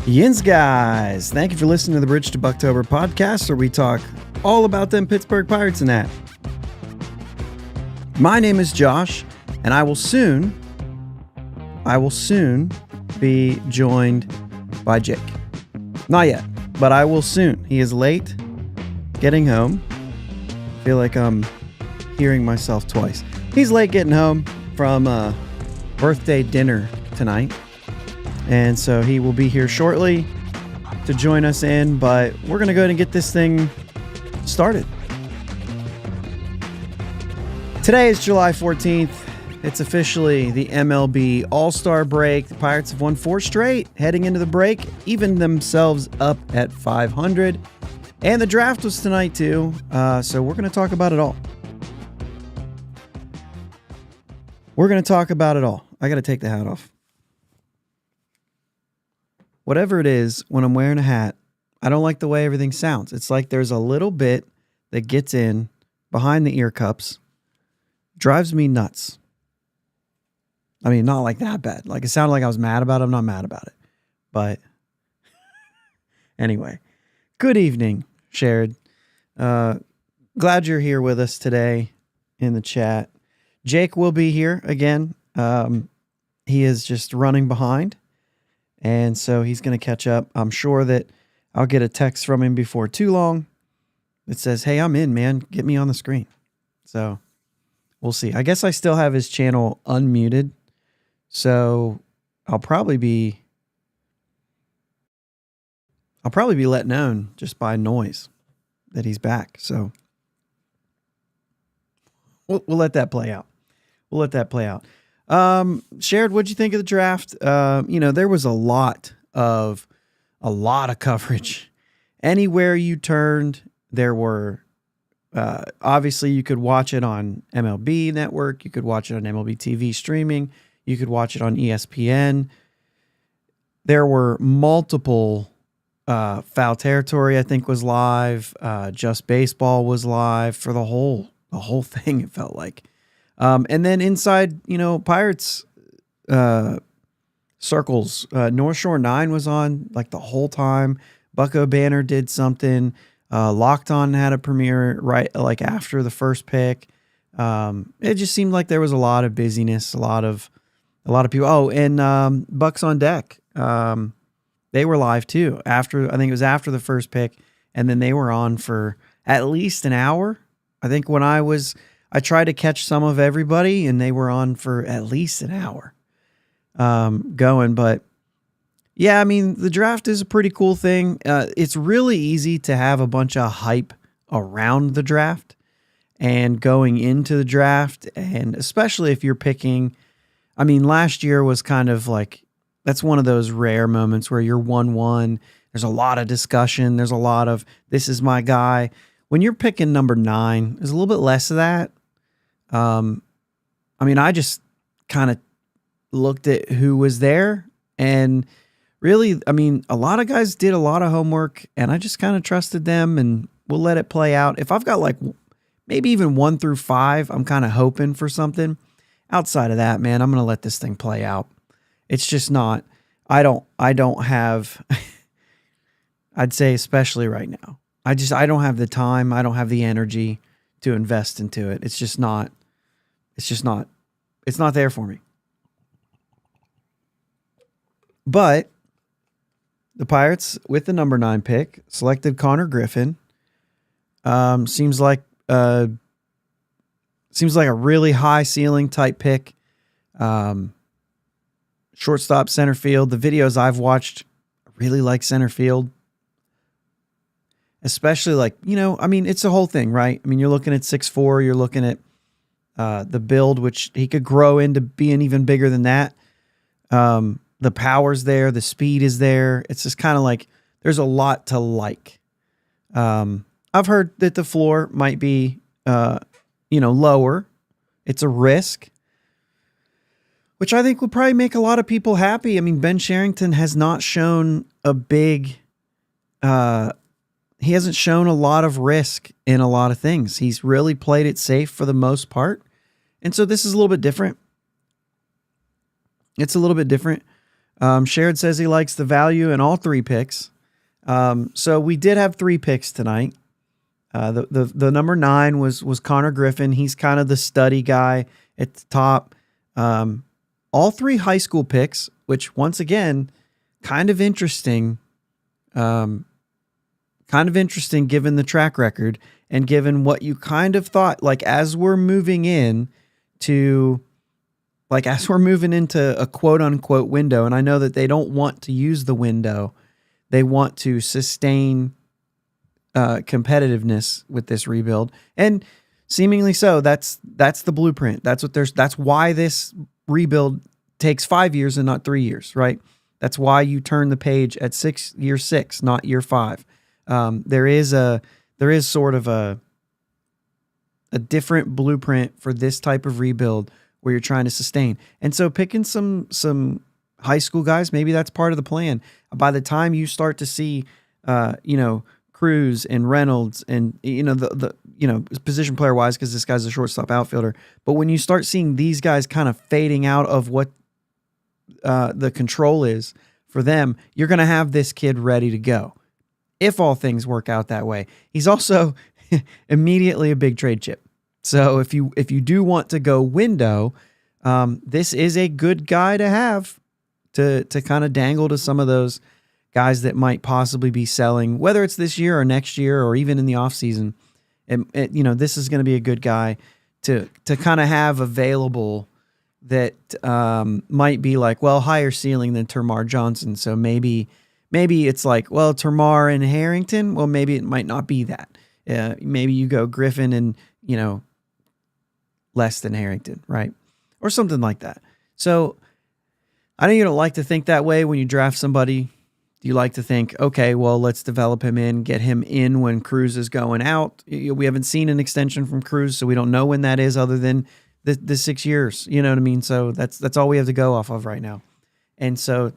Yins guys, thank you for listening to the Bridge to Buctober podcast, where we talk all about them Pittsburgh Pirates and that. My name is Josh, and I will soon be joined by Jake. Not yet, but I will soon. He is late getting home. I feel like I'm hearing myself twice. He's late getting home from a birthday dinner tonight. And so he will be here shortly to join us in, but we're going to go ahead and get this thing started. Today is July 14th. It's officially the MLB All-Star break. The Pirates have won 4 straight heading into the break, evened themselves up at 500. And the draft was tonight too, so we're going to talk about it all. We're going to talk about it all. I got to take the hat off. Whatever it is, when I'm wearing a hat, I don't like the way everything sounds. It's like there's a little bit that gets in behind the ear cups. Drives me nuts. I mean, not like that bad. Like, it sounded like I was mad about it. I'm not mad about it. But anyway, good evening, Sherrod. Glad you're here with us today in the chat. Jake will be here again. He is just running behind. And so he's going to catch up. I'm sure that I'll get a text from him before too long that says, hey, I'm in, man. Get me on the screen. So we'll see. I guess I still have his channel unmuted. So I'll probably be let known just by noise that he's back. So we'll let that play out. Sherrod, what'd you think of the draft? There was a lot of coverage. Anywhere you turned, there were, obviously you could watch it on MLB Network. You could watch it on MLB TV streaming. You could watch it on ESPN. There were multiple, Foul Territory, I think, was live. Just Baseball was live for the whole thing. It felt like. And then inside, Pirates circles, North Shore 9 was on like the whole time. Bucko Banner did something. Locked On had a premiere right like after the first pick. It just seemed like there was a lot of busyness, a lot of people. Oh, and Bucks on Deck. They were live too. I think it was after the first pick, and then they were on for at least an hour. I think when I tried to catch some of everybody, and they were on for at least an hour going. But yeah, I mean, the draft is a pretty cool thing. It's really easy to have a bunch of hype around the draft and going into the draft. And especially if you're picking, I mean, last year was kind of like, that's one of those rare moments where you're 1-1. There's a lot of discussion. There's a lot of, this is my guy. When you're picking number 9, there's a little bit less of that. I just kind of looked at who was there, and really, a lot of guys did a lot of homework, and I just kind of trusted them, and we'll let it play out. If I've got like maybe even 1 through 5, I'm kind of hoping for something. Outside of that, man, I'm going to let this thing play out. It's just not, I don't have, I'd say especially right now, I don't have the time. I don't have the energy to invest into it. It's not there for me. But the Pirates, with the number 9 pick, selected Konnor Griffin. Seems like a really high ceiling type pick. Shortstop, center field. The videos I've watched, I really like center field. Especially it's a whole thing, right? You're looking at 6'4", you're looking at the build, which he could grow into being even bigger than that. The power's there, the speed is there. It's just kind of like there's a lot to like. I've heard that the floor might be, lower. It's a risk, which I think would probably make a lot of people happy. Ben Cherington has not shown a big, he hasn't shown a lot of risk in a lot of things. He's really played it safe for the most part. And so this is a little bit different. It's a little bit different. Sherrod says he likes the value in all 3 picks. So we did have 3 picks tonight. The number 9 was Konnor Griffin. He's kind of the study guy at the top. All 3 high school picks, which once again, kind of interesting. Kind of interesting given the track record and given what you kind of thought, like as we're moving into a quote unquote window. And I know that they don't want to use the window. They want to sustain competitiveness with this rebuild, and seemingly so. That's the blueprint. That's why this rebuild takes 5 years and not 3 years, right? That's why you turn the page at year 6, not year 5. There is sort of a different blueprint for this type of rebuild where you're trying to sustain. And so picking some high school guys, maybe that's part of the plan. By the time you start to see, Cruz and Reynolds and, the position player wise, because this guy's a shortstop outfielder. But when you start seeing these guys kind of fading out of what the control is for them, you're going to have this kid ready to go if all things work out that way. He's also immediately a big trade chip. So if you do want to go window, this is a good guy to have to kind of dangle to some of those guys that might possibly be selling, whether it's this year or next year or even in the offseason. This is going to be a good guy to kind of have available that might be like, well, higher ceiling than Termarr Johnson. So maybe it's like, well, Termarr and Harrington. Well, maybe it might not be that. Maybe you go Griffin and, less than Harrington, right? Or something like that. So I know you don't like to think that way when you draft somebody. You like to think, okay, well, let's develop him in, get him in when Cruz is going out. We haven't seen an extension from Cruz, so we don't know when that is other than the 6 years. You know what I mean? So that's all we have to go off of right now. And so,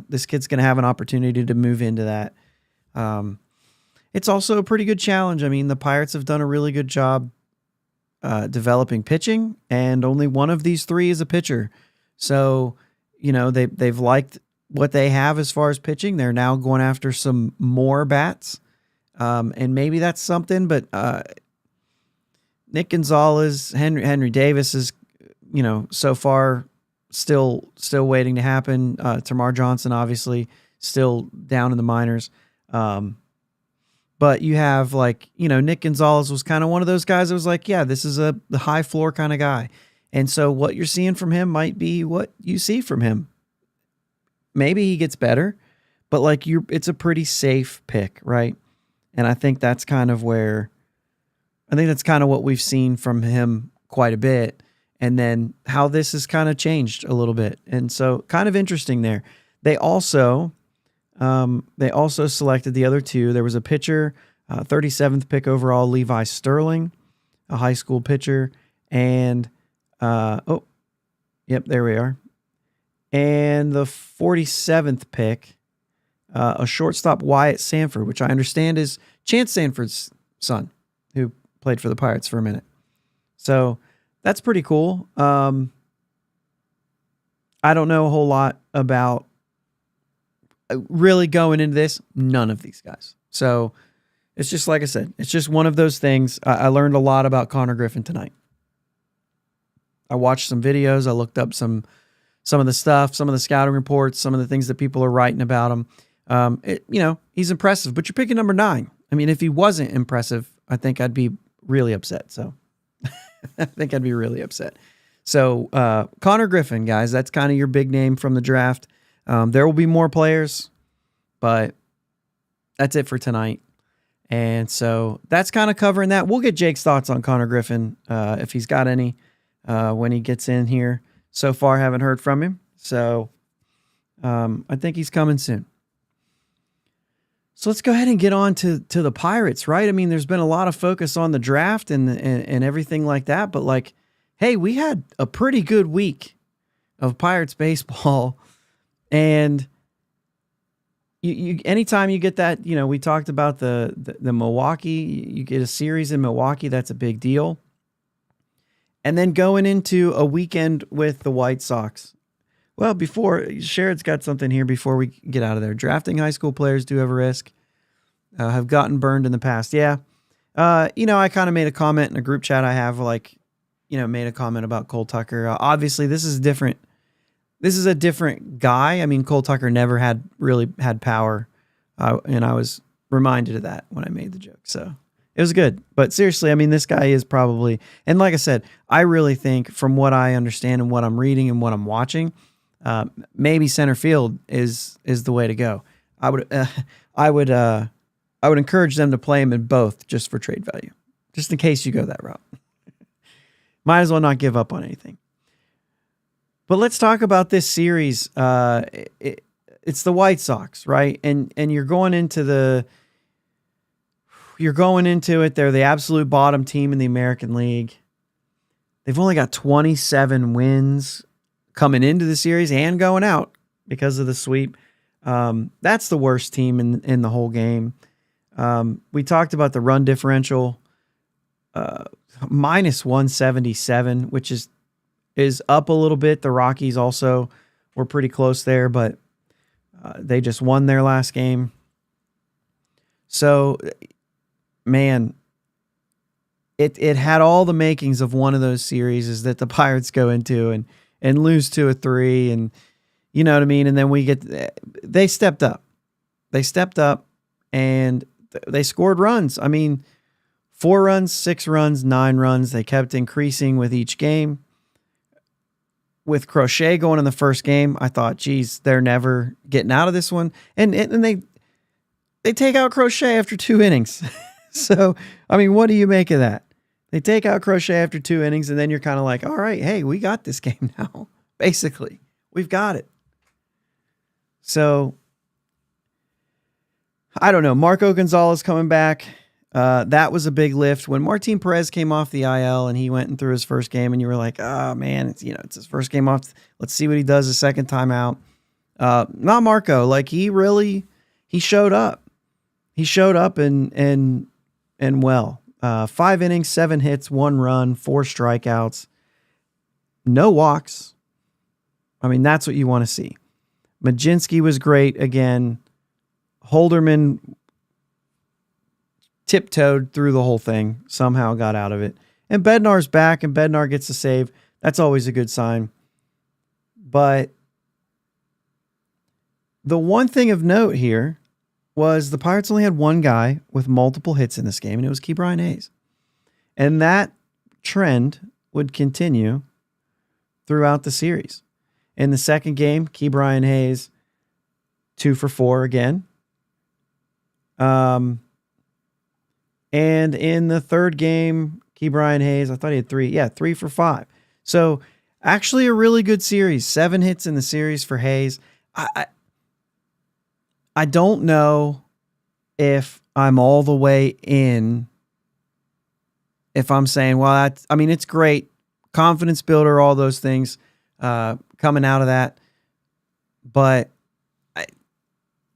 this kid's going to have an opportunity to move into that. It's also a pretty good challenge. I mean, the Pirates have done a really good job developing pitching, and only one of these 3 is a pitcher. So, they've liked what they have as far as pitching. They're now going after some more bats. And maybe that's something, but Nick Gonzalez, Henry Davis is, so far still waiting to happen. Termarr Johnson, obviously, still down in the minors. But you have Nick Gonzalez was kind of one of those guys that was like, yeah, this is the high floor kind of guy. And so what you're seeing from him might be what you see from him. Maybe he gets better, but it's a pretty safe pick, right? And I think that's kind of what we've seen from him quite a bit. And then how this has kind of changed a little bit. And so kind of interesting there. They also selected the other 2. There was a pitcher, 37th pick overall, Levi Sterling, a high school pitcher. And, there we are. And the 47th pick, a shortstop, Wyatt Sanford, which I understand is Chance Sanford's son, who played for the Pirates for a minute. So that's pretty cool. I don't know a whole lot about really going into this. None of these guys. So it's just like I said, it's just one of those things. I learned a lot about Konnor Griffin tonight. I watched some videos. I looked up some of the stuff, some of the scouting reports, some of the things that people are writing about him. He's impressive, but you're picking number 9. I mean, if he wasn't impressive, I think I'd be really upset. So So Konnor Griffin, guys, that's kind of your big name from the draft. There will be more players, but that's it for tonight. And so that's kind of covering that. We'll get Jake's thoughts on Konnor Griffin if he's got any when he gets in here. So far, haven't heard from him. So I think he's coming soon. So let's go ahead and get on to the Pirates, right? I mean, there's been a lot of focus on the draft and everything like that. But hey, we had a pretty good week of Pirates baseball. And you anytime you get that, we talked about the Milwaukee, you get a series in Milwaukee, that's a big deal. And then going into a weekend with the White Sox, Well, before Sherrod's got something here before we get out of there. Drafting high school players do have a risk. Have gotten burned in the past. Yeah. I kind of made a comment in a group chat I have, made a comment about Cole Tucker. Obviously, this is different. This is a different guy. I mean, Cole Tucker never really had power, and I was reminded of that when I made the joke. So it was good. But seriously, I mean, this guy is probably, and like I said, I really think from what I understand and what I'm reading and what I'm watching, maybe center field is the way to go. I would encourage them to play him in both just for trade value, just in case you go that route. Might as well not give up on anything. But let's talk about this series. It's the White Sox, right? And you're going into it. They're the absolute bottom team in the American League. They've only got 27 wins coming into the series and going out because of the sweep. That's the worst team in the whole game. We talked about the run differential, minus 177, which is up a little bit. The Rockies also were pretty close there, but they just won their last game. So, man, it had all the makings of one of those series that the Pirates go into and lose 2 or 3, and you know what I mean? And then they stepped up. And they scored runs. I mean, 4 runs, 6 runs, 9 runs. They kept increasing with each game. With Crochet going in the first game, I thought, geez, they're never getting out of this one. And they take out Crochet after 2 innings. So, I mean, what do you make of that? They take out Crochet after 2 innings, and then you're kind of like, all right, hey, we got this game now. Basically, we've got it. So, I don't know. Marco Gonzalez coming back. That was a big lift. When Martin Perez came off the IL and he went and threw his first game, and you were like, oh man, it's his first game off. Let's see what he does the second time out. Not Marco. Like he showed up. He showed up and well. 5 innings, 7 hits, 1 run, 4 strikeouts, no walks. I mean, that's what you want to see. Majinski was great again. Holderman tiptoed through the whole thing, somehow got out of it. And Bednar's back, and Bednar gets a save. That's always a good sign. But the one thing of note here was the Pirates only had 1 guy with multiple hits in this game, and it was Ke'Bryan Hayes. And that trend would continue throughout the series. In the second game, Ke'Bryan Hayes, 2 for 4 again. And in the third game, Ke'Bryan Hayes, I thought he had 3. Yeah, 3 for 5. So actually a really good series. 7 hits in the series for Hayes. I don't know if I'm all the way in. If I'm saying, well, it's great. Confidence builder, all those things coming out of that. But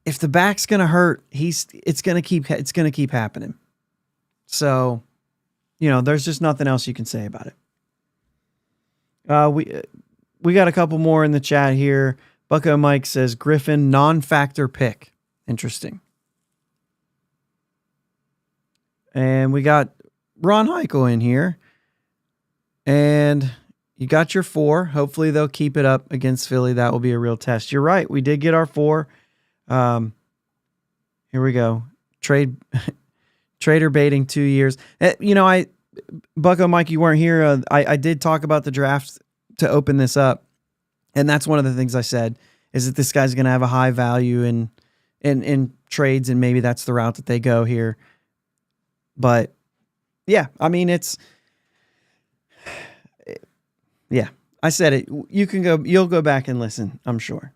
if the back's going to hurt, it's going to keep happening. So, there's just nothing else you can say about it. We got a couple more in the chat here. Bucko Mike says Griffin non-factor pick. Interesting. And we got Ron Heichel in here. And you got your 4. Hopefully they'll keep it up against Philly. That will be a real test. You're right. We did get our 4. Here we go. Trader baiting 2 years. Bucko Mike, you weren't here. I did talk about the draft to open this up. And that's one of the things I said is that this guy's going to have a high value in trades, and maybe that's the route that they go here. But yeah, I mean, I said it. You'll go back and listen, I'm sure.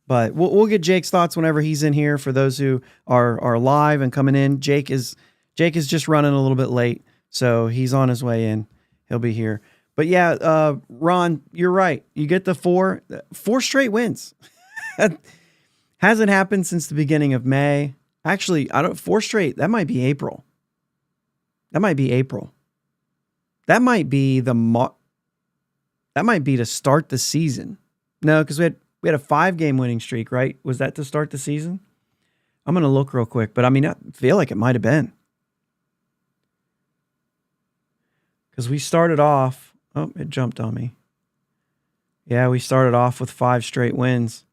But we'll get Jake's thoughts whenever he's in here. For those who are live and coming in, Jake is just running a little bit late, so he's on his way in. He'll be here. But yeah, Ron, you're right. You get the 4 straight wins. Hasn't happened since the beginning of May. Actually, 4 straight. That might be April. That might be to start the season. No, because we had a 5-game winning streak, right? Was that to start the season? I'm gonna look real quick, but I mean, I feel like it might have been because we started off. Oh, it jumped on me. Yeah, we started off with 5 straight wins,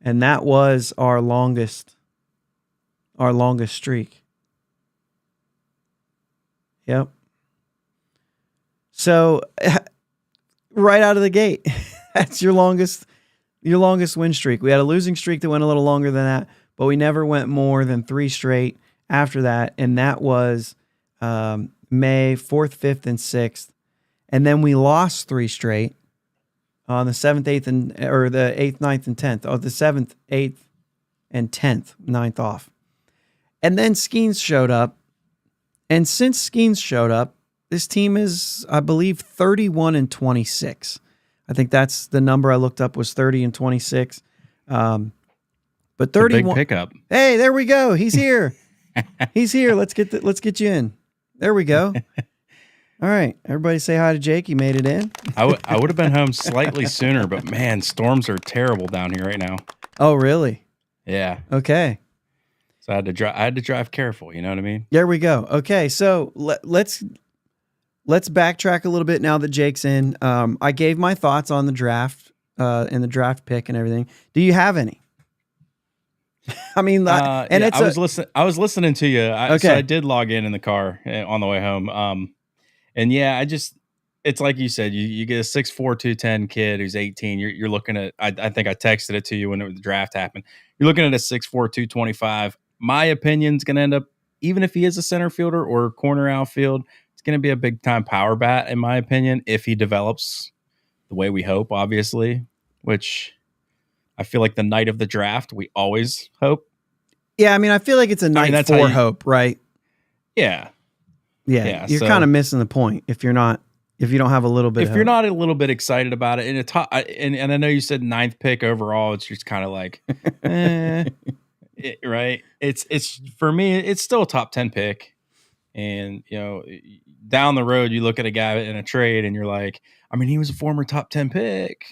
and that was our longest streak. Yep. So right out of the gate, that's your longest win streak. We had a losing streak that went a little longer than that, but we never went more than 3 straight after that, and that was May 4th, 5th, and 6th. And then we lost 3 straight on the 7th, 8th, or the 8th, 9th, and 10th. Oh, the 7th, 8th, and 10th, 9th off. And then Skenes showed up. And since Skenes showed up, this team is, I believe, 31-26. I think that's the number I looked up was 30-26. But 31 big pickup. Hey, there we go. He's here. He's here. Let's get you in. There we go. All right. Everybody say hi to Jake. He made it in. I would have been home slightly sooner, but man, storms are terrible down here right now. Oh, really? Yeah. Okay. So I had to drive careful, you know what I mean? There we go. Okay. So let's backtrack a little bit now that Jake's in. I gave my thoughts on the draft and the draft pick and everything. Do you have any? I mean, and yeah, I was listening to you. Okay. So I did log in the car on the way home. And yeah, it's like you said, you get a 6'4", 210 kid who's 18. You're looking at, I think I texted it to you when the draft happened. You're looking at a 6'4", 225. My opinion's going to end up, even if he is a center fielder or corner outfield, it's going to be a big time power bat, in my opinion, if he develops the way we hope, obviously, which I feel like the night of the draft, we always hope. Yeah, I mean, I feel like it's a night for hope, right? Yeah. Yeah, you're kind of missing the point if you don't have a little bit. If you're not a little bit excited about it, and I know you said 9th pick overall, it's just kind of like, right? It's for me, it's still a top 10 pick, and down the road, you look at a guy in a trade, and you're like, I mean, he was a former top 10 pick.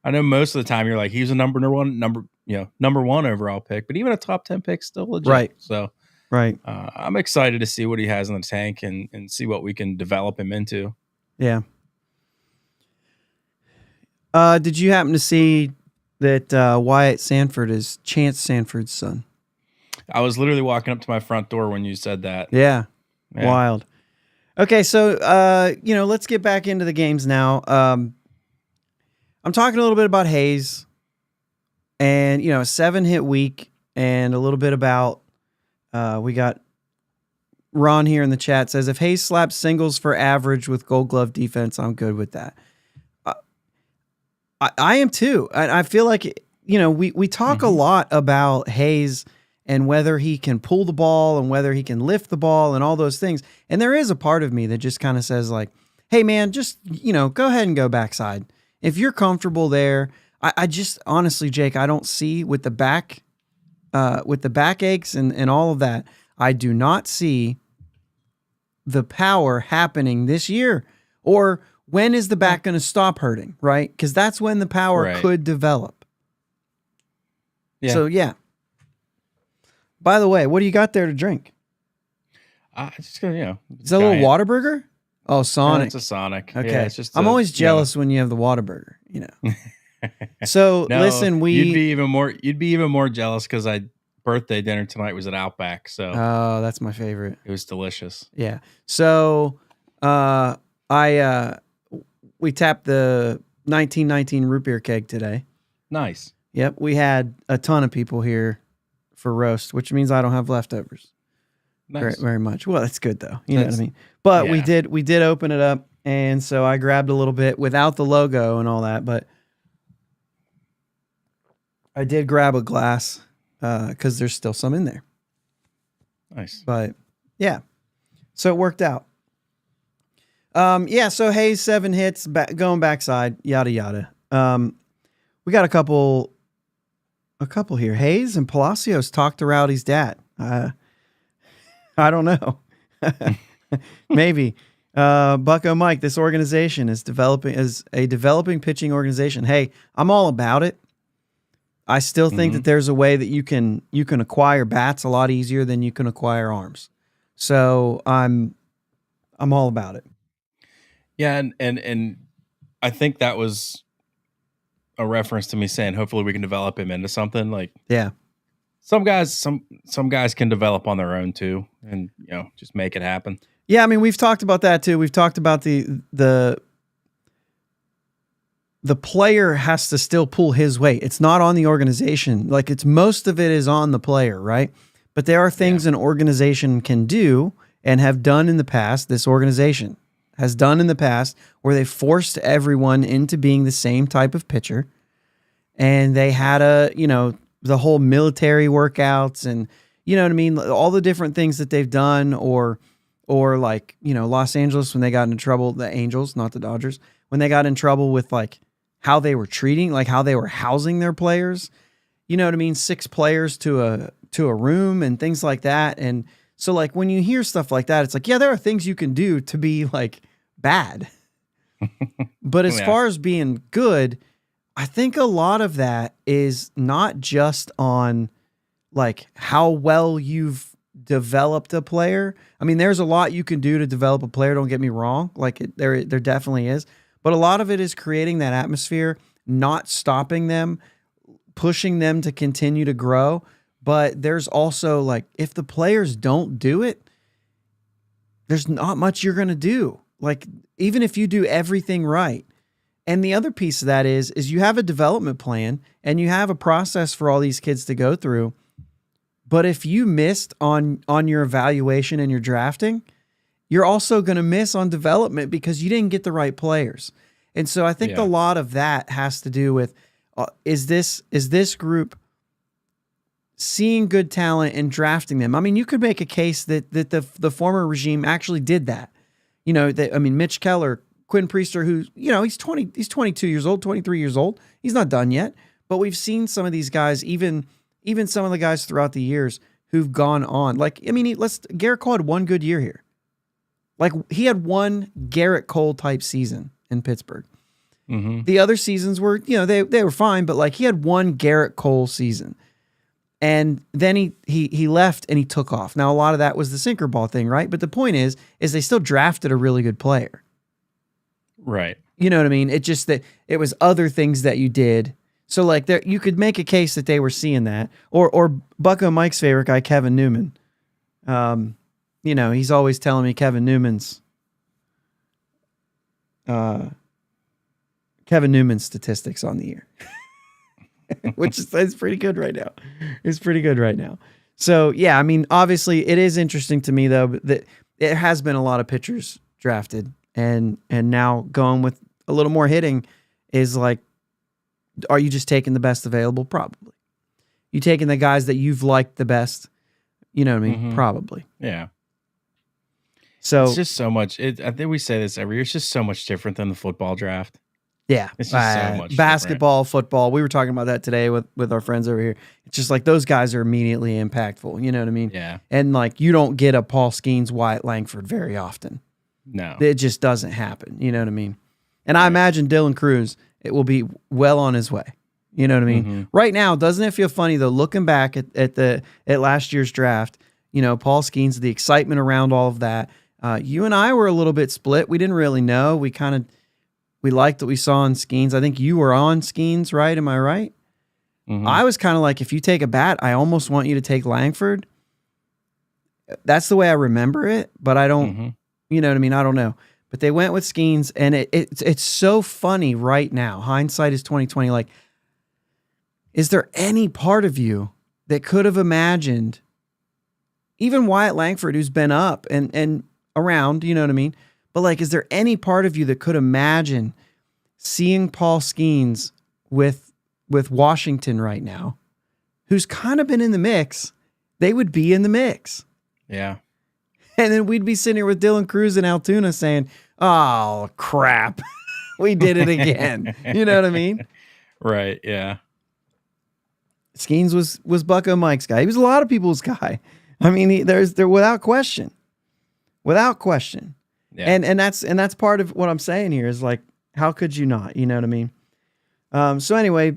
I know most of the time you're like, he was a number one overall pick, but even a top 10 pick still legit. Right. So. Right. I'm excited to see what he has in the tank and see what we can develop him into. Yeah. Did you happen to see that Wyatt Sanford is Chance Sanford's son? I was literally walking up to my front door when you said that. Yeah. Wild. Okay, so let's get back into the games now. I'm talking a little bit about Hayes and a 7-hit week and a little bit about we got Ron here in the chat says, if Hayes slaps singles for average with Gold Glove defense, I'm good with that. I am too. I feel like, we talk a lot about Hayes and whether he can pull the ball and whether he can lift the ball and all those things. And there is a part of me that just kind of says like, hey man, just, go ahead and go backside. If you're comfortable there, I just honestly, Jake, I don't see with the backaches and all of that, I do not see the power happening this year. Or when is the back going to stop hurting, right? Because that's when the power could develop. Yeah. So, yeah. By the way, what do you got there to drink? Just gonna, is that a little Whataburger? Oh, Sonic. It's a Sonic. Okay. Yeah, it's just I'm always jealous when you have the Whataburger, So listen, you'd be even more jealous because birthday dinner tonight was at Outback. So that's my favorite. It was delicious. Yeah. So we tapped the 1919 root beer keg today. Nice. Yep. We had a ton of people here for roast, which means I don't have leftovers. Nice. Very, very much. Well, that's good though. You know what I mean? But we did open it up, and so I grabbed a little bit without the logo and all that, but I did grab a glass because there's still some in there. Nice. But yeah, so it worked out. So Hayes 7 hits, going backside, yada yada. We got a couple here. Hayes and Palacios talked to Rowdy's dad. I don't know. Maybe Bucko Mike, this organization is a developing pitching organization. Hey, I'm all about it. I still think that there's a way that you can acquire bats a lot easier than you can acquire arms. So I'm all about it. Yeah, and I think that was a reference to me saying hopefully we can develop him into something. Like, Yeah. some guys can develop on their own too, and just make it happen. Yeah, I mean, we've talked about that too. We've talked about the player has to still pull his weight. It's not on the organization. Like, it's most of it is on the player, right? But there are things an organization can do and have done in the past. This organization has done in the past where they forced everyone into being the same type of pitcher. And they had the whole military workouts and, you know what I mean? All the different things that they've done, or like, Los Angeles, when they got into trouble, the Angels, not the Dodgers, when they got in trouble with like how they were treating, like how they were housing their players, you know what I mean? 6 players to a room and things like that. And so like when you hear stuff like that, it's like, yeah, there are things you can do to be like bad. But as far as being good, I think a lot of that is not just on like how well you've developed a player. I mean, there's a lot you can do to develop a player. Don't get me wrong. Like there definitely is. But a lot of it is creating that atmosphere, not stopping them, pushing them to continue to grow. But there's also like, if the players don't do it, there's not much you're going to do. Like, even if you do everything right. And the other piece of that is you have a development plan and you have a process for all these kids to go through. But if you missed on your evaluation and your drafting, you're also going to miss on development because you didn't get the right players. And so I think a lot of that has to do with, is this group seeing good talent and drafting them? I mean, you could make a case that the former regime actually did that. Mitch Keller, Quinn Priester, who, he's 22 years old, 23 years old. He's not done yet. But we've seen some of these guys, even some of the guys throughout the years who've gone on. Like, I mean, Garrett Cole had one good year here. Like, he had one Garrett Cole type season in Pittsburgh. Mm-hmm. The other seasons were, they were fine, but like he had one Garrett Cole season. And then he left and he took off. Now, a lot of that was the sinker ball thing, right? But the point is they still drafted a really good player. Right. You know what I mean? It just that it was other things that you did. So like there, you could make a case that they were seeing that. Or Bucko Mike's favorite guy, Kevin Newman. He's always telling me Kevin Newman's statistics on the year. Which is pretty good right now. It's pretty good right now. So, yeah, I mean, obviously it is interesting to me, though, that it has been a lot of pitchers drafted. And now going with a little more hitting is like, are you just taking the best available? Probably. You taking the guys that you've liked the best? You know what I mean? Mm-hmm. Probably. Yeah. So it's just so much. I think we say this every year. It's just so much different than the football draft. Yeah. It's just so much basketball, football. We were talking about that today with our friends over here. It's just like those guys are immediately impactful. You know what I mean? Yeah. And like you don't get a Paul Skenes, Wyatt Langford very often. No. It just doesn't happen. You know what I mean? And I imagine Dylan Cruz, it will be well on his way. You know what I mean? Mm-hmm. Right now, doesn't it feel funny though, looking back at last year's draft, Paul Skenes, the excitement around all of that. You and I were a little bit split. We didn't really know. We liked what we saw in Skenes. I think you were on Skenes, right? Am I right? Mm-hmm. I was kind of like, if you take a bat, I almost want you to take Langford. That's the way I remember it, but I don't, you know what I mean? I don't know. But they went with Skenes, and it's so funny right now. Hindsight is 2020. Like, is there any part of you that could have imagined, even Wyatt Langford, who's been up and around, you know what I mean? But like, is there any part of you that could imagine seeing Paul Skenes with Washington right now, who's kind of been in the mix? They would be in the mix. Yeah. And then we'd be sitting here with Dylan Cruz and Altoona saying, oh, crap. We did it again. You know what I mean? Right, yeah. Skenes was Bucko Mike's guy. He was a lot of people's guy. I mean, there without question. Without question. Yeah. And that's part of what I'm saying here is like, how could you not? You know what I mean? So anyway,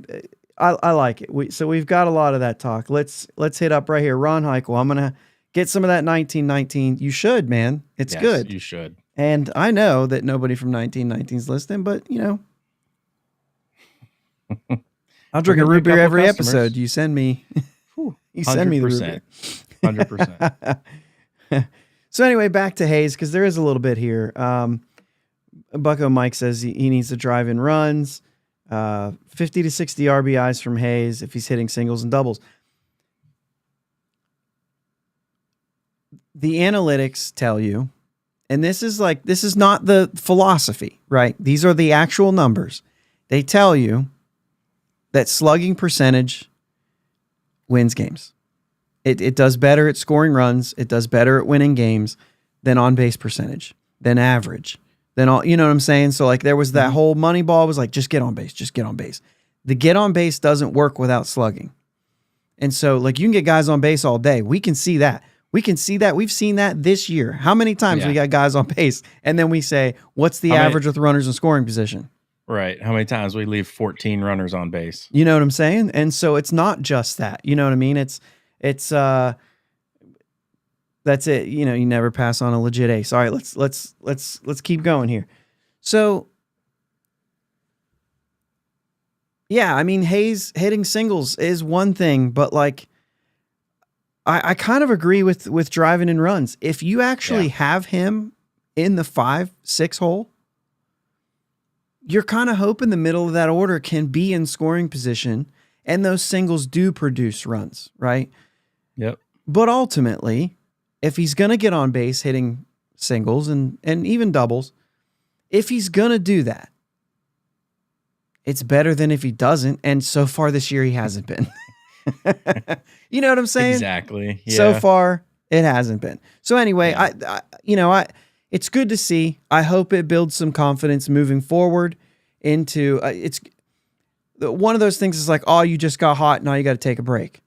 I like it. We've got a lot of that talk. Let's hit up right here. Ron Heichel. I'm gonna get some of that 1919. You should, man. It's Yes, good. you should. And I know that nobody from 1919 is listening, but you know, I'll drink a root beer every episode. You send me. You send me the root beer. 100%. So anyway, back to Hayes because there is a little bit here. Bucko Mike says he needs to drive in runs. 50 to 60 RBIs from Hayes if he's hitting singles and doubles. The analytics tell you, and this is not the philosophy, right? These are the actual numbers. They tell you that slugging percentage wins games. It does better at scoring runs. It does better at winning games than on base percentage, than average. Then all, you know what I'm saying? So like there was that whole Moneyball was like, just get on base, just get on base. The get on base doesn't work without slugging. And so like you can get guys on base all day. We can see that. We've seen that this year. How many times we got guys on base and then we say, what's the average with runners in scoring position? Right. How many times we leave 14 runners on base? You know what I'm saying? And so it's not just that. You know what I mean? It's that's it. You know, you never pass on a legit ace. All right, let's keep going here. So, yeah, I mean, Hayes hitting singles is one thing, but like, I kind of agree with driving in runs. If you actually have him in the 5-6 hole, you're kind of hoping the middle of that order can be in scoring position, and those singles do produce runs, right? Yep. But ultimately, if he's going to get on base hitting singles and even doubles, if he's going to do that, it's better than if he doesn't. And so far this year, he hasn't been. You know what I'm saying? Exactly. Yeah. So far, it hasn't been. So anyway, it's good to see. I hope it builds some confidence moving forward into it's one of those things is like, oh, you just got hot. Now you got to take a break.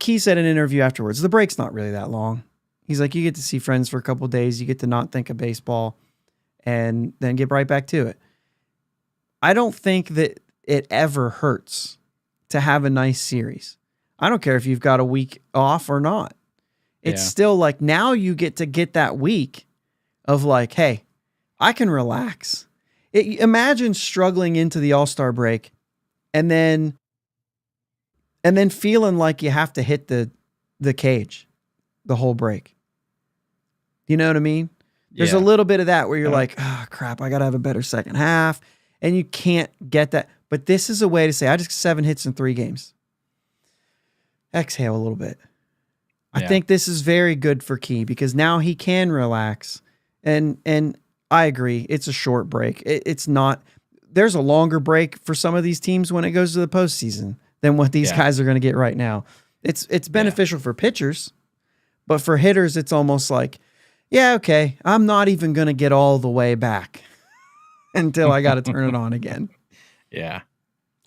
Key said in an interview afterwards, the break's not really that long. He's like, you get to see friends for a couple of days. You get to not think of baseball and then get right back to it. I don't think that it ever hurts to have a nice series. I don't care if you've got a week off or not. It's still like now you get to get that week of like, hey, I can relax. Imagine struggling into the All-Star break and then feeling like you have to hit the cage the whole break. You know what I mean? There's a little bit of that where you're like, oh, crap, I got to have a better second half. And you can't get that. But this is a way to say, I just 7 hits in 3 games. Exhale a little bit. I think this is very good for Key because now he can relax. And I agree. It's a short break. It's not, there's a longer break for some of these teams when it goes to the postseason than what these guys are going to get right now. It's beneficial for pitchers, but for hitters, it's almost like, yeah, okay, I'm not even going to get all the way back until I got to turn it on again. Yeah.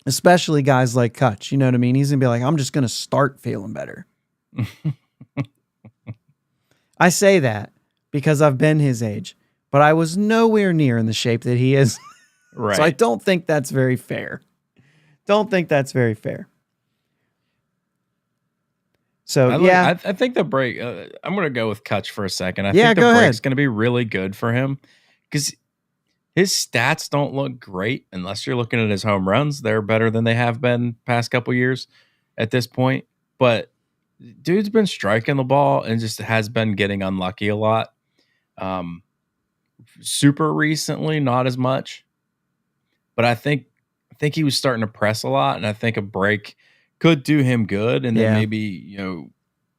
Especially guys like Kutch, you know what I mean? He's going to be like, I'm just going to start feeling better. I say that because I've been his age, but I was nowhere near in the shape that he is. Right. So I don't think that's very fair. So I think the break, I'm going to go with Kutch for a second. I think the break's going to be really good for him because his stats don't look great unless you're looking at his home runs. They're better than they have been past couple years at this point. But dude's been striking the ball and just has been getting unlucky a lot. Super recently, not as much. But I think he was starting to press a lot, and I think a break could do him good. And then maybe,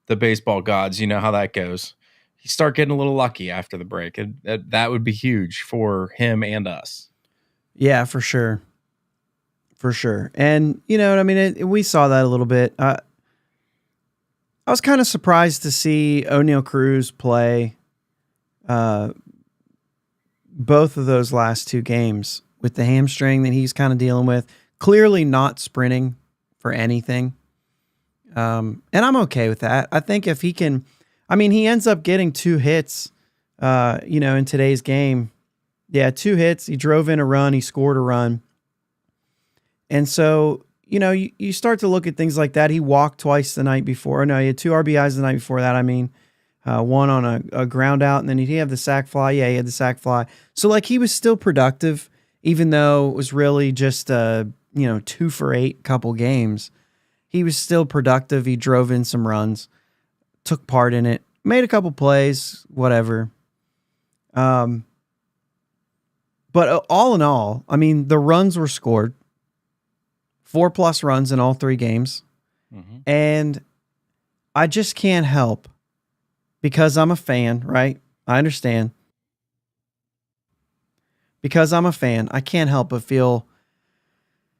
the baseball gods, you know how that goes. You start getting a little lucky after the break. That would be huge for him and us. Yeah, for sure. And, you know what I mean? We saw that a little bit. I was kind of surprised to see O'Neal Cruz play both of those last 2 games with the hamstring that he's kind of dealing with. Clearly not sprinting for anything. And I'm okay with that. I think if he can, I mean, he ends up getting 2 hits in today's game. Yeah, 2 hits. He drove in a run. He scored a run. And so, you start to look at things like that. He walked twice the night before. No, he had 2 RBIs the night before that. I mean, one on a ground out, and then he have the sac fly. Yeah, he had the sac fly. So, like, he was still productive, even though it was really just 2 for 8 couple games. He was still productive. He drove in some runs, took part in it, made a couple plays, whatever. But all in all, I mean, the runs were scored. 4+ runs in all 3 games. Mm-hmm. And I just can't help, because I'm a fan, right? I understand. Because I'm a fan, I can't help but feel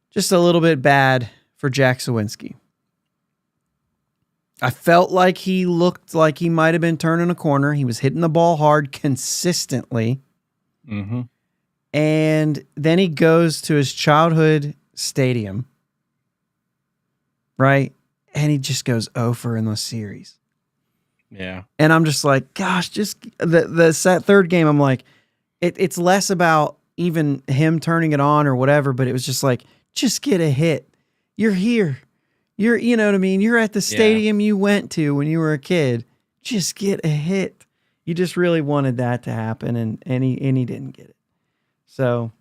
just a little bit bad for Jack Sawinski. I felt like he looked like he might have been turning a corner. He was hitting the ball hard consistently. Mm-hmm. And then he goes to his childhood stadium, right? And he just goes 0 for in the series. Yeah. And I'm just like, gosh, just the third game, I'm like, it's less about even him turning it on or whatever, but it was just like, just get a hit. You're here. You know what I mean? You're at the stadium you went to when you were a kid. Just get a hit. You just really wanted that to happen, and he didn't get it. So,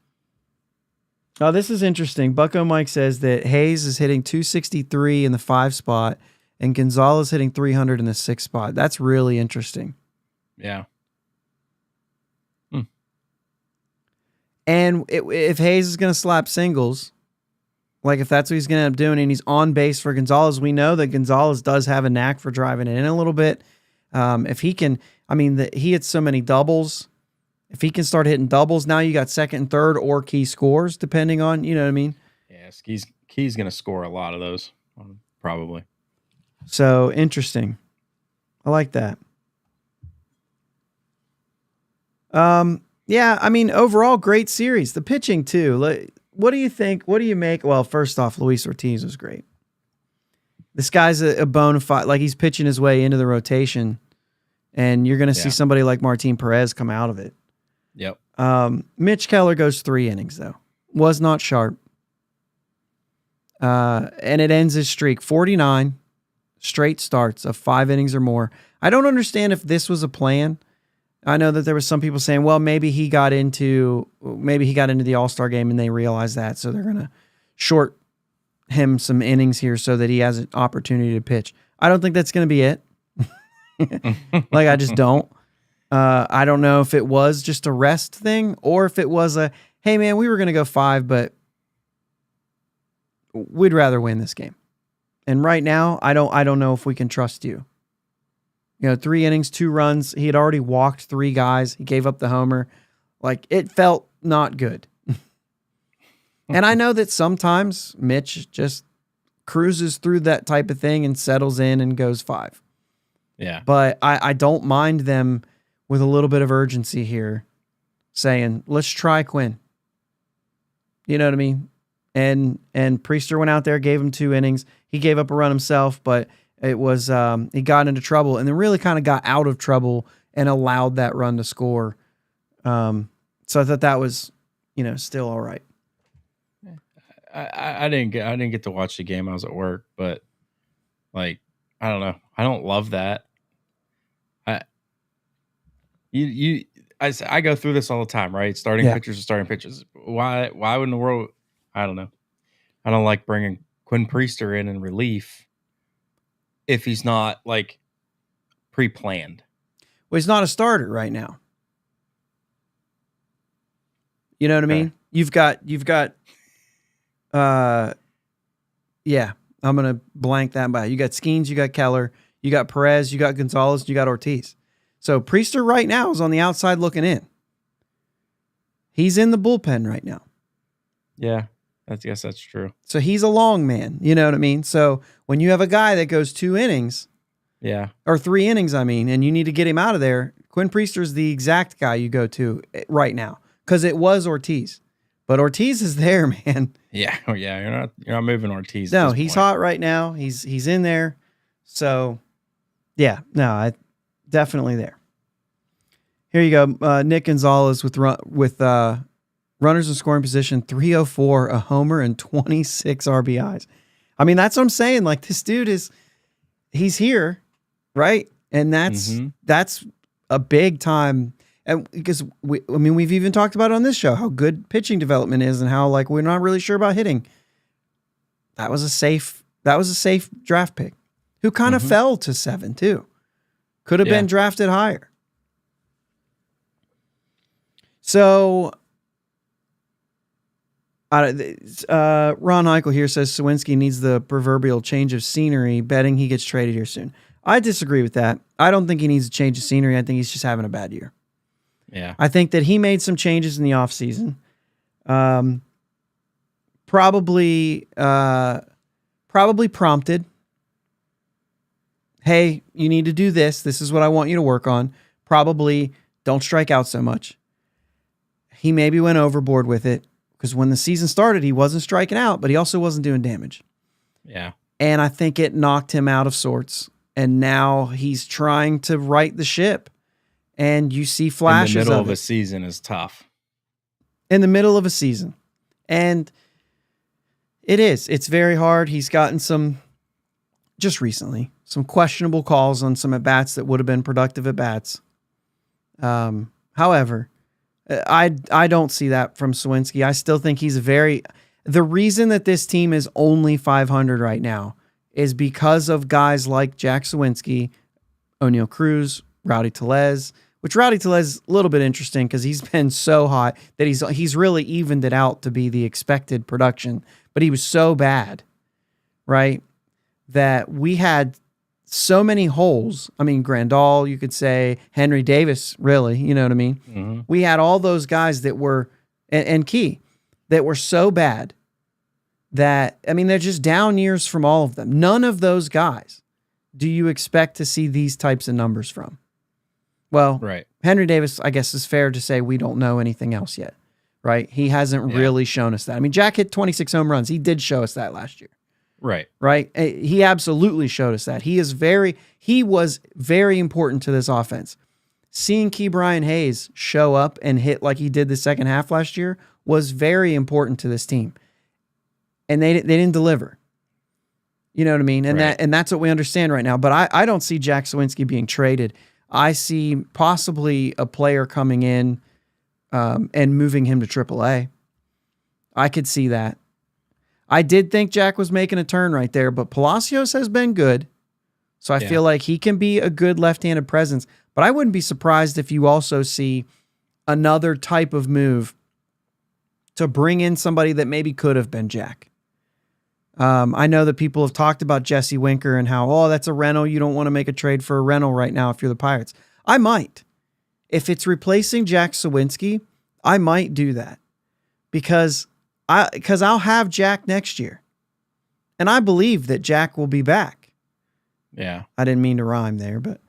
this is interesting. Bucko Mike says that Hayes is hitting 263 in the 5 spot, and Gonzalez hitting 300 in the 6 spot. That's really interesting. Yeah. And if Hayes is going to slap singles, like if that's what he's going to end up doing, and he's on base for Gonzalez, we know that Gonzalez does have a knack for driving it in a little bit. If he can, he hits so many doubles. If he can start hitting doubles, now you got second and third or key scores, depending on, you know what I mean? Yeah, Key's going to score a lot of those, probably. So, interesting. I like that. Yeah, overall, great series. The pitching, too. What do you think? What do you make? Well, first off, Luis Ortiz was great. This guy's a bona fide, like he's pitching his way into the rotation, and you're going to see somebody like Martin Perez come out of it. Yep. Mitch Keller goes 3 innings, though. Was not sharp. And it ends his streak. 49 straight starts of 5 innings or more. I don't understand if this was a plan. I know that there was some people saying, well, maybe he got into the All-Star game and they realized that, so they're going to short him some innings here so that he has an opportunity to pitch. I don't think that's going to be it. Like, I just don't. I don't know if it was just a rest thing or if it was a, hey, man, we were going to go 5, but we'd rather win this game. And right now, I don't know if we can trust you. 3 innings, 2 runs. He had already walked 3 guys. He gave up the homer. Like, it felt not good. And I know that sometimes Mitch just cruises through that type of thing and settles in and goes 5. Yeah. But I don't mind them with a little bit of urgency here saying, let's try Quinn. You know what I mean? And Priester went out there, gave him 2 innings. He gave up a run himself, but it was he got into trouble and then really kind of got out of trouble and allowed that run to score. So I thought that was, still all right. I didn't get to watch the game. I was at work, but like, I don't know. I don't love that. I go through this all the time, right? Starting pitchers are starting pitchers. Why in the world? I don't know. I don't like bringing Quinn Priester in relief if he's not like pre-planned. Well, he's not a starter right now. You know what I mean? You've got I'm going to blank that by. You got Skenes, you got Keller, you got Perez, you got Gonzalez, you got Ortiz. So Priester right now is on the outside looking in. He's in the bullpen right now. Yeah, I guess that's true. So he's a long man. You know what I mean? So when you have a guy that goes 2 innings, or 3 innings, and you need to get him out of there, Quinn Priester's the exact guy you go to right now because it was Ortiz. But Ortiz is there, man. Yeah, you're not moving Ortiz. No, he's hot right now. He's in there. So, yeah, no, definitely there. Here you go. Nick Gonzalez with runners in scoring position, 304, a homer, and 26 RBIs. I mean, that's what I'm saying. Like, this dude he's here, right? And that's a big time. And because we've even talked about it on this show how good pitching development is and how like we're not really sure about hitting. That was a safe draft pick who kind of fell to 7 too. Could have been drafted higher. So Ron Heichel here says Sawinski needs the proverbial change of scenery, betting he gets traded here soon. I disagree with that. I don't think he needs a change of scenery. I think he's just having a bad year. Yeah. I think that he made some changes in the offseason. Probably prompted, hey, you need to do this. This is what I want you to work on. Probably don't strike out so much. He maybe went overboard with it because when the season started, he wasn't striking out, but he also wasn't doing damage. Yeah. And I think it knocked him out of sorts. And now he's trying to right the ship. And you see flashes in the middle of it. a season is tough. In the middle of a season. And it's very hard. He's gotten just recently, some questionable calls on some at-bats that would have been productive at-bats. However, I don't see that from Sawinski. I still think he's the reason that this team is only 500 right now is because of guys like Jack Sawinski, O'Neal Cruz, Rowdy Tellez, which Rowdy Tellez is a little bit interesting because he's been so hot that he's really evened it out to be the expected production, but he was so bad, right, that we had so many holes. I mean, Grandal, you could say, Henry Davis, really, you know what I mean? Mm-hmm. We had all those guys that were, and Key, that were so bad that, I mean, they're just down years from all of them. None of those guys do you expect to see these types of numbers from. Well, right. Henry Davis, I guess, is fair to say we don't know anything else yet, right? He hasn't really shown us that. I mean, Jack hit 26 home runs. He did show us that last year. Right. Right. He absolutely showed us that. He was very important to this offense. Seeing Key Brian Hayes show up and hit like he did the second half last year was very important to this team. And they didn't deliver. You know what I mean? And that's what we understand right now. But I don't see Jack Sawinski being traded. I see possibly a player coming in and moving him to AAA. I could see that. I did think Jack was making a turn right there, but Palacios has been good. So I feel like he can be a good left-handed presence. But I wouldn't be surprised if you also see another type of move to bring in somebody that maybe could have been Jack. I know that people have talked about Jesse Winker and how, that's a rental. You don't want to make a trade for a rental right now if you're the Pirates. I might. If it's replacing Jack Sawinski, I might do that. Because I'll have Jack next year. And I believe that Jack will be back. Yeah. I didn't mean to rhyme there, but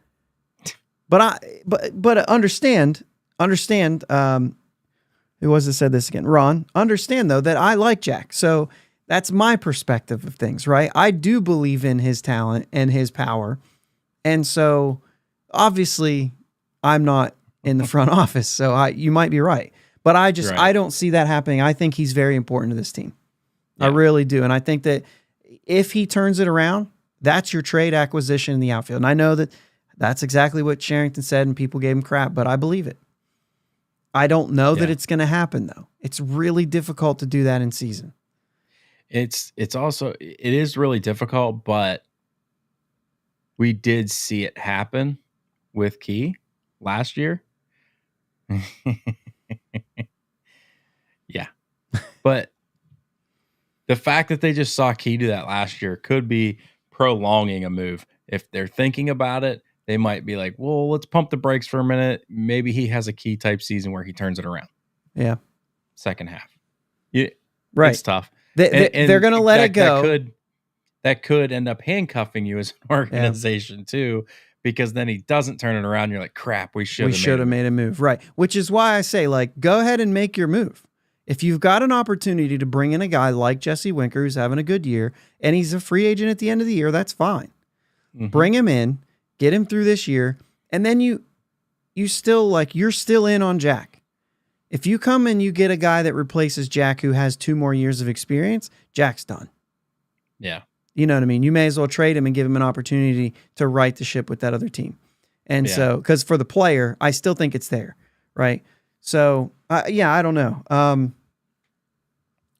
understand, who was it said this again? Ron, understand though that I like Jack. So that's my perspective of things, right? I do believe in his talent and his power. And so obviously I'm not in the front office, so you might be right. But I don't see that happening. I think he's very important to this team. Yeah. I really do. And I think that if he turns it around, that's your trade acquisition in the outfield. And I know that that's exactly what Sherrington said and people gave him crap, but I believe it. I don't know that it's going to happen though. It's really difficult to do that in season. It is really difficult, but we did see it happen with Key last year. Yeah. But the fact that they just saw Key do that last year could be prolonging a move. If they're thinking about it, they might be like, well, let's pump the brakes for a minute. Maybe he has a Key type season where he turns it around. Yeah. Second half. Yeah. Right. It's tough. They're going to let it go. That could end up handcuffing you as an organization too, because then he doesn't turn it around. You're like, crap, we should have made a move. Right. Which is why I say, like, go ahead and make your move. If you've got an opportunity to bring in a guy like Jesse Winker, who's having a good year, and he's a free agent at the end of the year, that's fine. Mm-hmm. Bring him in, get him through this year, and then you you're still in on Jack. If you come and you get a guy that replaces Jack who has 2 more years of experience, Jack's done. Yeah. You know what I mean? You may as well trade him and give him an opportunity to right the ship with that other team. And so, because for the player, I still think it's there, right? So, I don't know.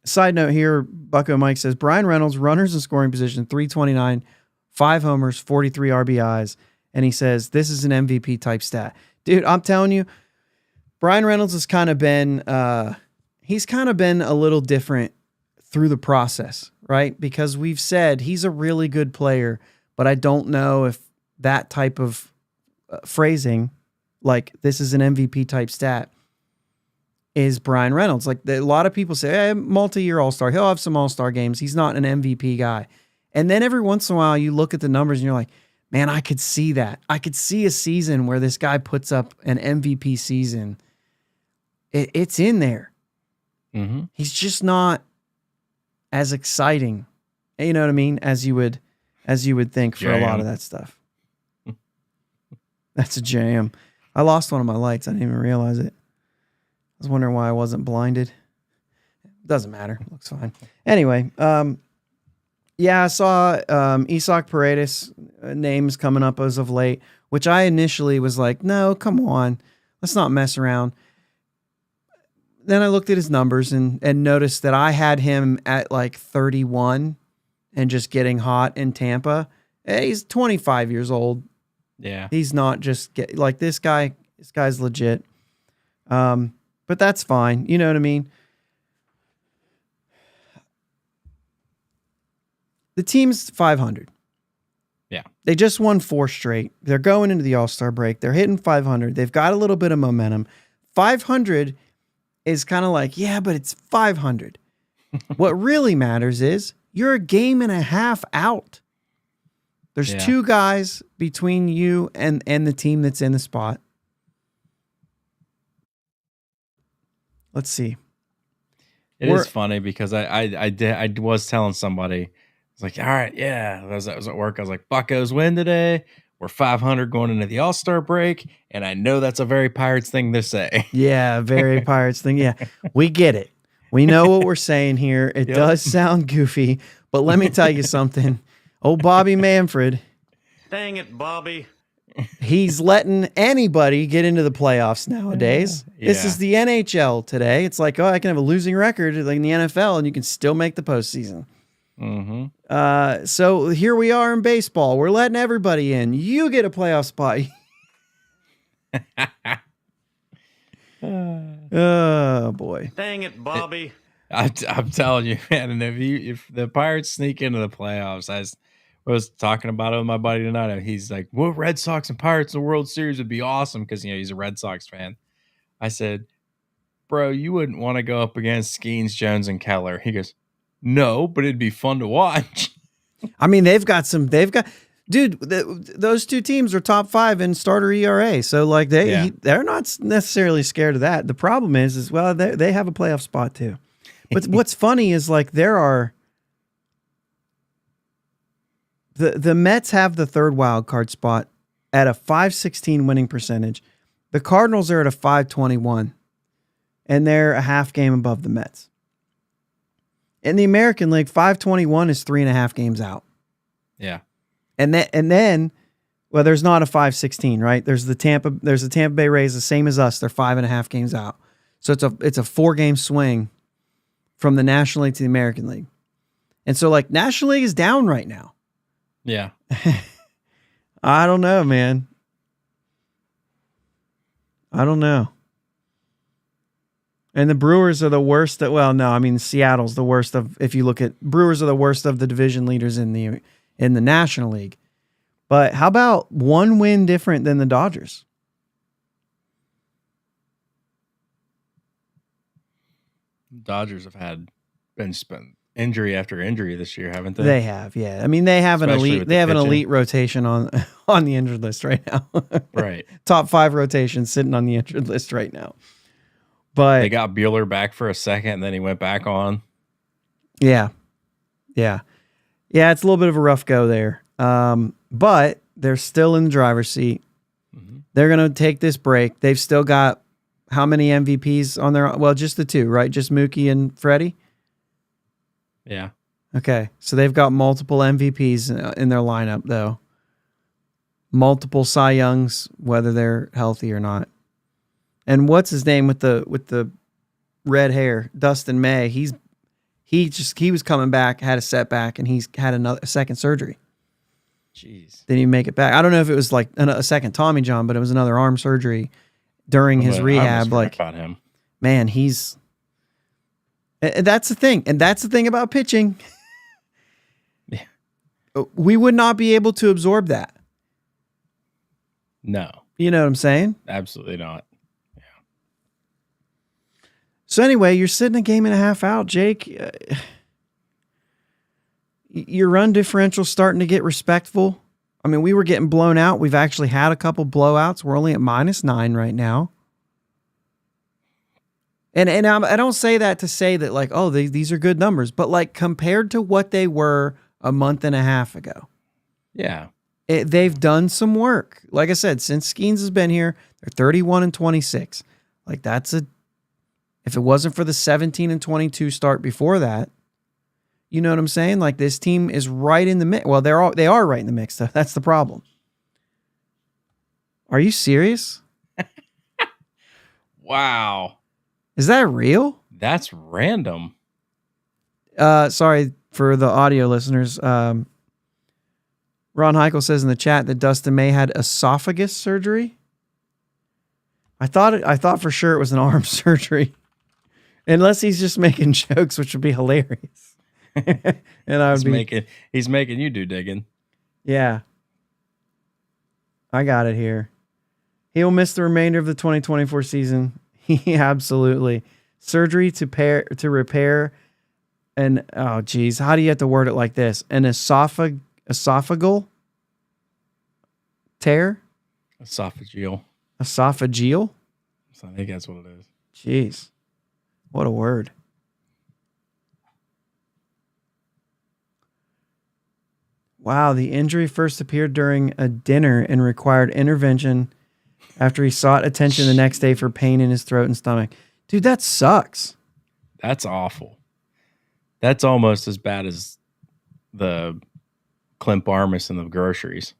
Side note here, Bucko Mike says, Brian Reynolds, runners in scoring position, 329, 5 homers, 43 RBIs. And he says, this is an MVP type stat. Dude, I'm telling you, Brian Reynolds has kind of been, he's kind of been a little different through the process, right? Because we've said he's a really good player, but I don't know if that type of phrasing, like this is an MVP type stat, is Brian Reynolds. Like a lot of people say, hey, multi-year All-Star. He'll have some All-Star games. He's not an MVP guy. And then every once in a while you look at the numbers and you're like, man, I could see that. I could see a season where this guy puts up an MVP season. It's in there. Mm-hmm. He's just not as exciting, you know what I mean, as you would think for a lot of that stuff. That's a jam. I lost one of my lights. I didn't even realize it. I was wondering why I wasn't blinded. Doesn't matter. Looks fine. Anyway, I saw Isak Paredes names coming up as of late, which I initially was like, no, come on. Let's not mess around. Then I looked at his numbers and noticed that I had him at like 31 and just getting hot in Tampa. He's 25 years old. Yeah. He's not just like this guy. This guy's legit. But that's fine. You know what I mean? The team's 500. Yeah. They just won 4 straight. They're going into the All-Star break. They're hitting 500. They've got a little bit of momentum. 500 is kind of like, yeah, but it's 500. What really matters is you're a game and a half out. There's 2 guys between you and the team that's in the spot. Let's see. It is funny because I was telling somebody, I was like, all right, yeah. I was at work. I was like, Buccos win today. We're 500 going into the All-Star break. And I know that's a very Pirates thing to say. Yeah, very Pirates thing. Yeah, we get it. We know what we're saying here. It does sound goofy, but let me tell you something. Oh, Bobby Manfred. Dang it, Bobby. He's letting anybody get into the playoffs nowadays. Yeah. This is the NHL today. It's like, oh, I can have a losing record like in the NFL and you can still make the postseason. Mm-hmm. So here we are in baseball. We're letting everybody in. You get a playoff spot. Oh, boy. Dang it, Bobby. I'm telling you, man. And if the Pirates sneak into the playoffs, I was talking about it with my buddy tonight. And he's like, well, Red Sox and Pirates in the World Series would be awesome because, he's a Red Sox fan. I said, bro, you wouldn't want to go up against Skenes, Jones, and Keller. He goes, no, but it'd be fun to watch. I mean, dude, those 2 teams are top 5 in starter ERA. So like they're not necessarily scared of that. The problem is well, they have a playoff spot too. But what's funny is like there are the Mets have the 3rd wild card spot at a .516 winning percentage. The Cardinals are at a .521, and they're a half game above the Mets. In the American League, .521 is 3.5 games out. Yeah. And then, well, there's not a .516, right? There's the Tampa Bay Rays, the same as us. They're 5.5 games out. So it's a 4-game swing from the National League to the American League. And so like National League is down right now. Yeah. I don't know, man. I don't know. And the Brewers are the worst. Seattle's the worst of. If you look at Brewers are the worst of the division leaders in the National League. But how about 1 win different than the Dodgers? Dodgers have been injury after injury this year, haven't they? They have, yeah. I mean, they have Especially an elite rotation on the injured list right now. Right. Top 5 rotation sitting on the injured list right now. But they got Bueller back for a second, and then he went back on. Yeah. It's a little bit of a rough go there. But they're still in the driver's seat. Mm-hmm. They're going to take this break. They've still got how many MVPs on their, well, just the two, right? Just Mookie and Freddie. Yeah. Okay. So they've got multiple MVPs in their lineup though. Multiple Cy Youngs, whether they're healthy or not. And what's his name with the red hair? Dustin May. He was coming back, had a setback, and he's had a second surgery. Jeez. Didn't even make it back. I don't know if it was like a second Tommy John, but it was another arm surgery during his rehab. Like, about him. Man, that's the thing. And that's the thing about pitching. Yeah. We would not be able to absorb that. No. You know what I'm saying? Absolutely not. So anyway, you're sitting a game and a half out, Jake. Your run differential starting to get respectful. I mean, we were getting blown out. We've actually had a couple blowouts. We're only at -9 right now. And I don't say that to say that like, oh, these are good numbers, but like compared to what they were a month and a half ago. Yeah. They've done some work. Like I said, since Skenes has been here, they're 31-26. Like if it wasn't for the 17-22 start before that, you know what I'm saying? Like this team is right in the mix. Well, they are right in the mix. Though. That's the problem. Are you serious? Wow. Is that real? That's random. Sorry for the audio listeners. Ron Heichel says in the chat that Dustin May had esophagus surgery. I thought for sure it was an arm surgery. Unless he's just making jokes, which would be hilarious. And I would he's making you do digging. Yeah. I got it here. He'll miss the remainder of the 2024 season. He absolutely. Surgery to repair an, oh geez, how do you have to word it like this? An esophageal tear? Esophageal. Esophageal? So I think that's what it is. Jeez. What a word. Wow, the injury first appeared during a dinner and required intervention after he sought attention the next day for pain in his throat and stomach. Dude, that sucks. That's awful. That's almost as bad as the Clint Barmas in the groceries.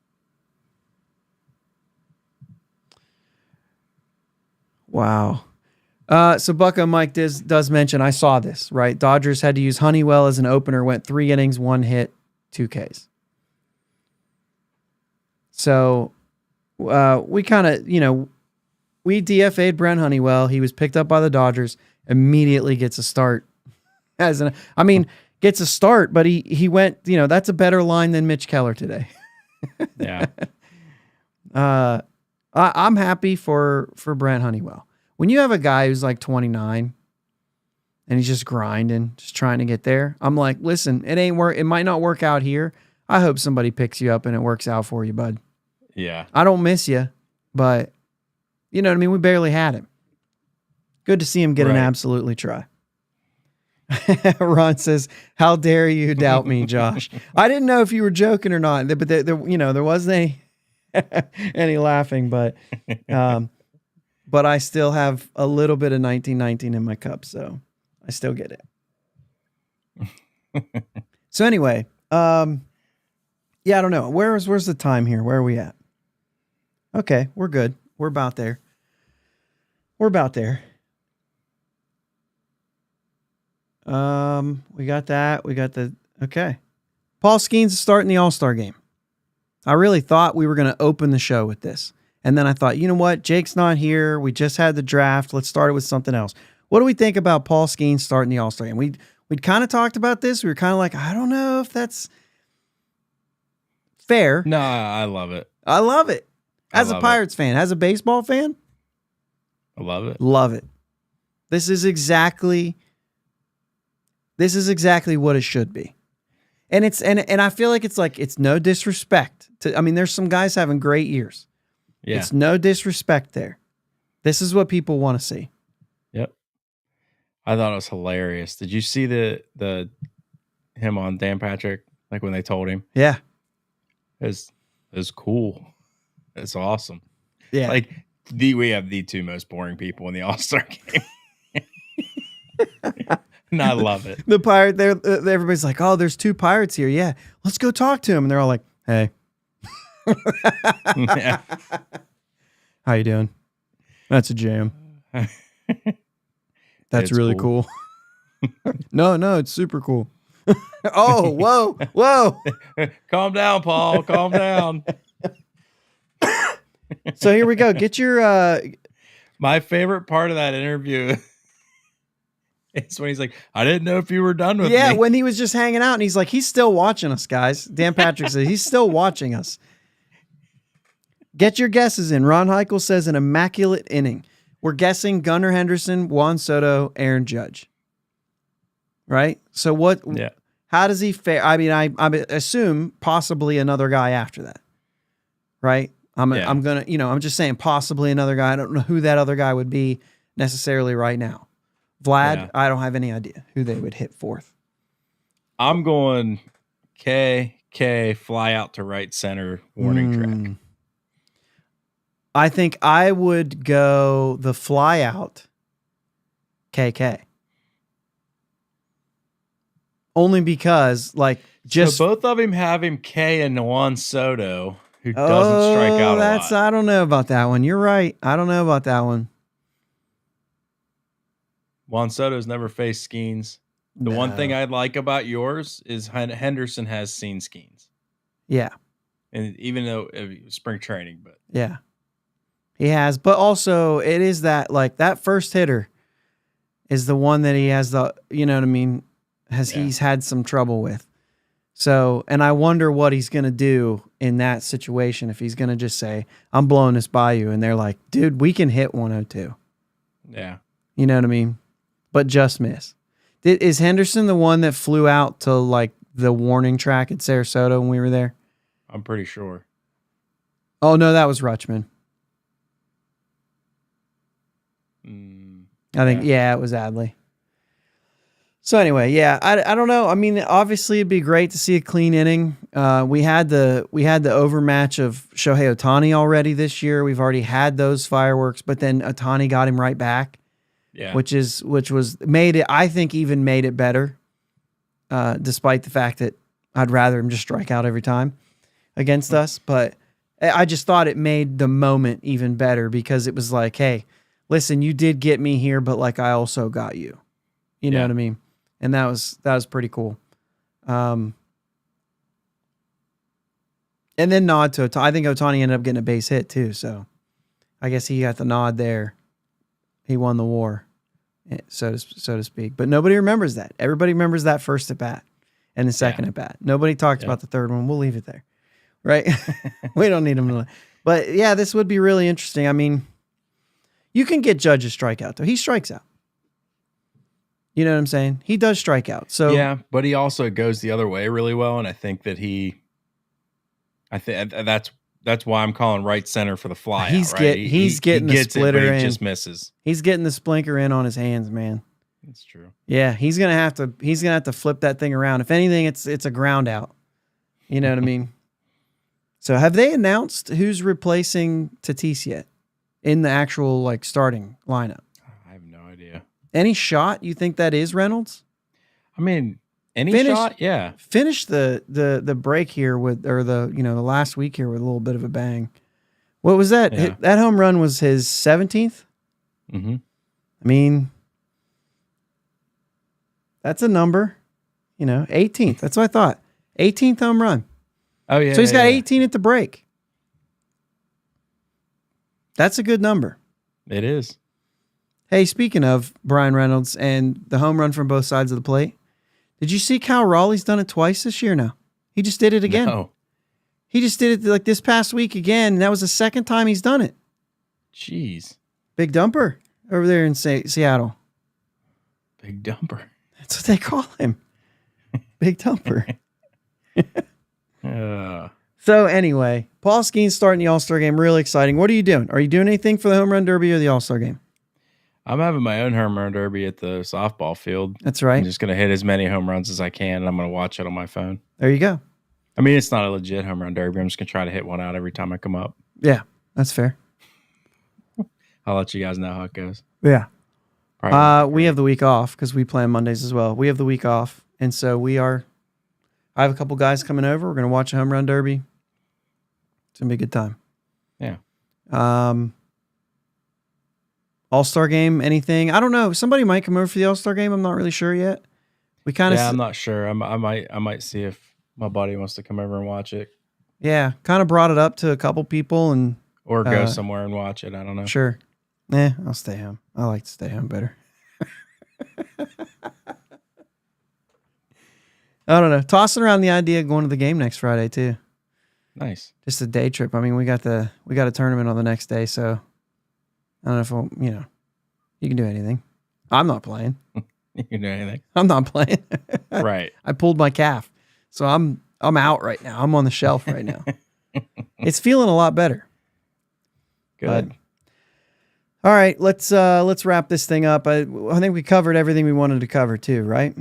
Wow. So Bucko Mike does mention, I saw this, right? Dodgers had to use Honeywell as an opener, went 3 innings, 1 hit, 2 Ks. So we kind of, we DFA'd Brent Honeywell. He was picked up by the Dodgers, immediately gets a start. Gets a start, but he went, that's a better line than Mitch Keller today. Yeah. I'm happy for Brent Honeywell. When you have a guy who's like 29 and he's just grinding, just trying to get there, I'm like, listen, it might not work out here. I hope somebody picks you up and it works out for you, bud. Yeah. I don't miss you, but you know what I mean? We barely had him. Good to see him get an absolutely try. Ron says, how dare you doubt me, Josh? I didn't know if you were joking or not, but there wasn't any laughing, but I still have a little bit of 1919 in my cup, so I still get it. So anyway, I don't know. Where's the time here? Where are we at? Okay, we're good. We're about there. We got that. Okay. Paul Skenes is starting the All-Star game. I really thought we were going to open the show with this. And then I thought, you know what? Jake's not here. We just had the draft. Let's start it with something else. What do we think about Paul Skenes starting the All-Star game? We'd kind of talked about this. We were kind of like, I don't know if that's fair. No, I love it. I love it. As a Pirates fan, as a baseball fan, I love it. Love it. This is exactly what it should be. And I feel like it's no disrespect to, there's some guys having great years. Yeah. It's no disrespect there. This is what people want to see. Yep. I thought it was hilarious. Did you see the him on Dan Patrick? Like when they told him? Yeah. It was cool. It's awesome. Yeah. Like we have the two most boring people in the All-Star game. And I love it. The pirate there, everybody's like, "Oh, there's two pirates here. Yeah, let's go talk to him." And they're all like, "Hey, Yeah. how you doing? That's a jam. That's It's really cool." No, it's super cool. Oh, whoa. Calm down, Paul. Calm down. So here we go. Get your My favorite part of that interview is when he's like, I didn't know if you were done with me. when he was just hanging out and he's like, he's still watching us, guys. Dan Patrick says he's still watching us. Get your guesses in. Ron Heichel says an immaculate inning. We're guessing Gunnar Henderson, Juan Soto, Aaron Judge. Right? So what? Yeah. How does he fare? I mean, I assume possibly another guy after that. Right? I'm gonna, I'm just saying possibly another guy. I don't know who that other guy would be necessarily right now. Vlad, Yeah. I don't have any idea who they would hit fourth. I'm going K, fly out to right center, warning track. I think I would go the fly out KK. Only because, just so both of them have him K and Juan Soto, who doesn't strike out a lot. I don't know about that one. You're right. I don't know about that one. Juan Soto's never faced Skenes. The one thing I like about yours is Henderson has seen Skenes. Yeah. And even though spring training, but Yeah. He has. But also, it is that, that first hitter is the one that he has you know what I mean? He's had some trouble with. So, and I wonder what he's going to do in that situation if he's going to just say, I'm blowing this by you. And they're like, dude, we can hit 102. yeah. You know what I mean? But just miss. Is Henderson the one that flew out to the warning track at Sarasota when we were there? I'm pretty sure. Oh, no, that was Rutschman. I think, it was Adley. So anyway, I don't know. I mean, obviously it'd be great to see a clean inning. We had the overmatch of Shohei Ohtani already this year. We've already had those fireworks, but then Ohtani got him right back. Yeah. Which was made it, I think, even made it better. Despite the fact that I'd rather him just strike out every time against us, but I just thought it made the moment even better because it was like, hey, listen, you did get me here, but I also got you. You know what I mean? And that was pretty cool. And then nod to Ohtani. I think Ohtani ended up getting a base hit too, so I guess he got the nod there. He won the war, so to speak. But nobody remembers that. Everybody remembers that first at bat and the second at bat. Nobody talked about the third one. We'll leave it there, right? We don't need him to. But yeah, this would be really interesting. I mean, you can get Judge's strikeout though. He strikes out. You know what I'm saying? He does strike out. So yeah, but he also goes the other way really well, and I think that that's why I'm calling right center for the fly. He's out, right? He's getting the splitter it, but in. he just misses. He's getting the splinker in on his hands, man. That's true. Yeah, he's gonna have to flip that thing around. If anything, it's a ground out. You know what I mean? So have they announced who's replacing Tatis yet in the actual starting lineup? I have no idea. Any shot you think that is Reynolds? I mean, any shot? Yeah. Finish the break here the last week here with a little bit of a bang. What was that? Yeah. That home run was his 17th? Mm-hmm. I mean, that's a number. 18th. That's what I thought. 18th home run. Oh, yeah. So he's got 18 at the break. That's a good number. It is. Hey, speaking of Brian Reynolds and the home run from both sides of the plate, did you see Cal Raleigh's done it twice this year now? He just did it again. No. He just did it this past week again. And that was the second time he's done it. Jeez. Big dumper over there in Seattle. Big dumper. That's what they call him. Big dumper. So anyway, Paul Skenes starting the All-Star game. Really exciting. What are you doing? Are you doing anything for the home run derby or the All-Star game? I'm having my own home run derby at the softball field. That's right. I'm just going to hit as many home runs as I can, and I'm going to watch it on my phone. There you go. I mean, it's not a legit home run derby. I'm just going to try to hit one out every time I come up. Yeah, that's fair. I'll let you guys know how it goes. Yeah. Probably won't be We great. have the week off because we play on Mondays as well. We have the week off, and so I have a couple guys coming over. We're gonna watch a home run derby. It's gonna be a good time. Yeah. All-Star game, anything? I don't know. Somebody might come over for the All-Star game. I'm not really sure yet. We kind of Yeah, I'm not sure. I might see if my buddy wants to come over and watch it, kind of brought it up to a couple people and or go somewhere and watch it. I don't know. sure. I'll stay home. I like to stay home better. I don't know. Tossing around the idea of going to the game next Friday too. Nice. Just a day trip. I mean, we got a tournament on the next day, so I don't know if you can do anything. I'm not playing. You can do anything. I'm not playing. Right. I pulled my calf, so I'm out right now. I'm on the shelf right now. It's feeling a lot better. Good. But, all right, let's wrap this thing up. I think we covered everything we wanted to cover too, right?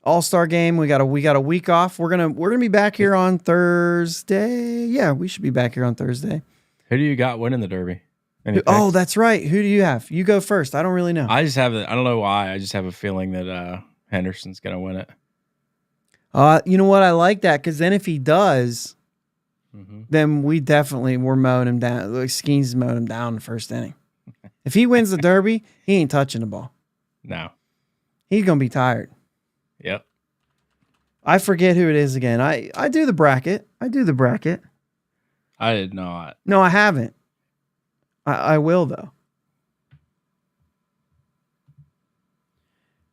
All-Star game. We got a week off. We're gonna be back here on Thursday. Yeah, we should be back here on Thursday. Who do you got winning the Derby? Any Oh, picks? that's right. Who do you have? You go first. I don't really know. I don't know why. I just have a feeling that Henderson's gonna win it. You know what? I like that because then if he does, Mm-hmm. then we're mowing him down. Like Skenes mowed him down in the first inning. If he wins the Derby, he ain't touching the ball. No. He's gonna be tired. Yep. I forget who it is again. I do the bracket. I did not. No, I haven't. I will though.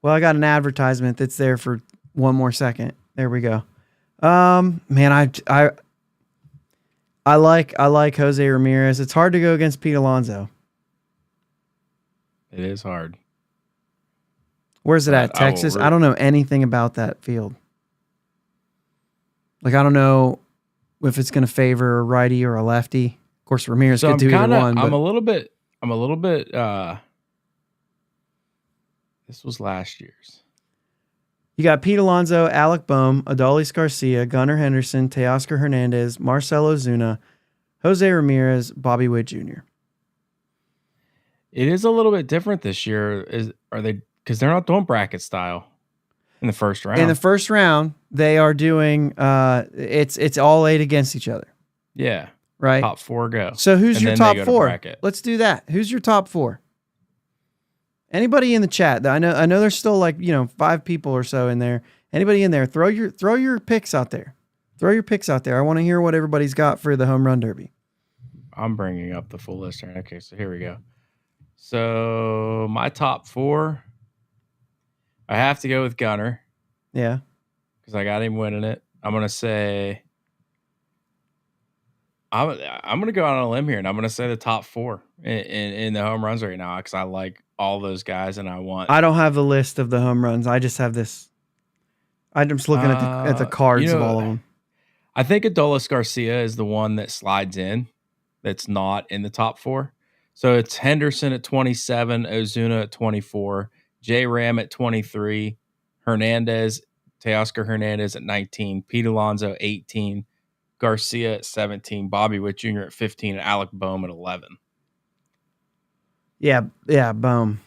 Well, I got an advertisement that's there for one more second. There we go. Man, I like Jose Ramirez. It's hard to go against Pete Alonso. It is hard. Where's it at? I will Texas? root. I don't know anything about that field. Like, I don't know if it's going to favor a righty or a lefty. Of course, Ramirez So could do either one. I'm But a little bit. This was last year's. you got Pete Alonso, Alec Boehm, Adolis Garcia, Gunnar Henderson, Teoscar Hernandez, Marcelo Zuna, Jose Ramirez, Bobby Witt Jr. It is a little bit different this year. Are they? Because they're not doing bracket style in the first round. In the first round, they are doing it's all 8 against each other, yeah, right? top 4 go. So who's And your then they top go to 4? bracket. Let's do that. Who's your top 4? Anybody in the chat? I know there's still 5 people or so in there. Anybody in there? Throw your picks out there. Throw your picks out there. I want to hear what everybody's got for the home run derby. I'm bringing up the full list here. Okay, so here we go. So my top 4, I have to go with Gunner Yeah. because I got him winning it. I'm gonna say I'm gonna go out on a limb here, and I'm gonna say the top 4 in the home runs right now because I like all those guys, and I want. I don't have the list of the home runs. I just have this. I'm just looking at the cards of all of them. I think Adolis Garcia is the one that slides in that's not in the top 4. So it's Henderson at 27, Ozuna at 24, J Ram at 23, Teoscar Hernandez at 19, Pete Alonso 18, Garcia at 17, Bobby Witt Jr. at 15, and Alec Boehm at 11. Yeah, boom.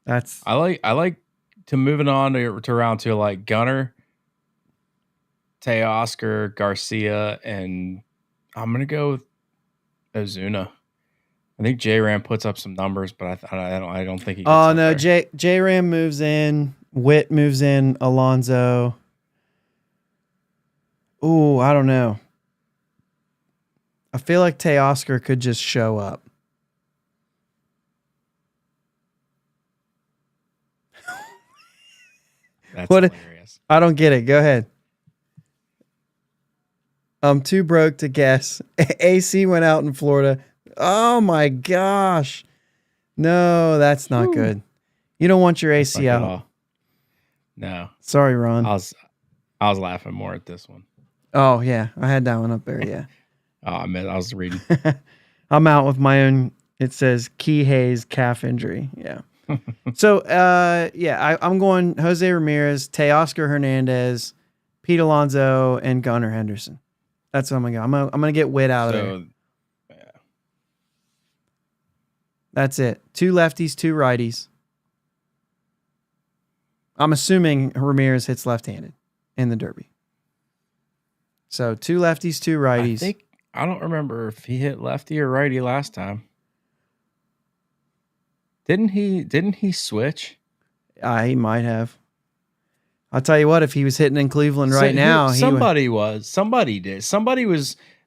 That's I like to moving on to round 2, like Gunner, Teoscar, Garcia, and I'm gonna go with Ozuna. I think J Ram puts up some numbers, but I don't think he. Gets up no, there. J Ram moves in, Witt moves in, Alonso. Ooh, I don't know. I feel like Teoscar could just show up. That's What- hilarious. I don't get it. Go ahead. I'm too broke to guess. AC went out in Florida. Oh my gosh. No, that's not Whew. good. You don't want your That's AC not good at out. all. No, Sorry, Ron. I was laughing more at this one. Oh yeah, I had that one up there. Yeah. Oh, I was reading. I'm out with my own. It says Key Hayes calf injury. Yeah. So, I'm going Jose Ramirez, Teoscar Hernandez, Pete Alonso, and Gunnar Henderson. That's what I'm gonna go. I'm gonna get Witt out of there. So, yeah. That's it. 2 lefties, 2 righties. I'm assuming Ramirez hits left-handed in the Derby. So 2 lefties, 2 righties. I don't remember if he hit lefty or righty last time. Didn't he switch? He might have. I'll tell you what, if he was hitting in Cleveland right now, somebody did.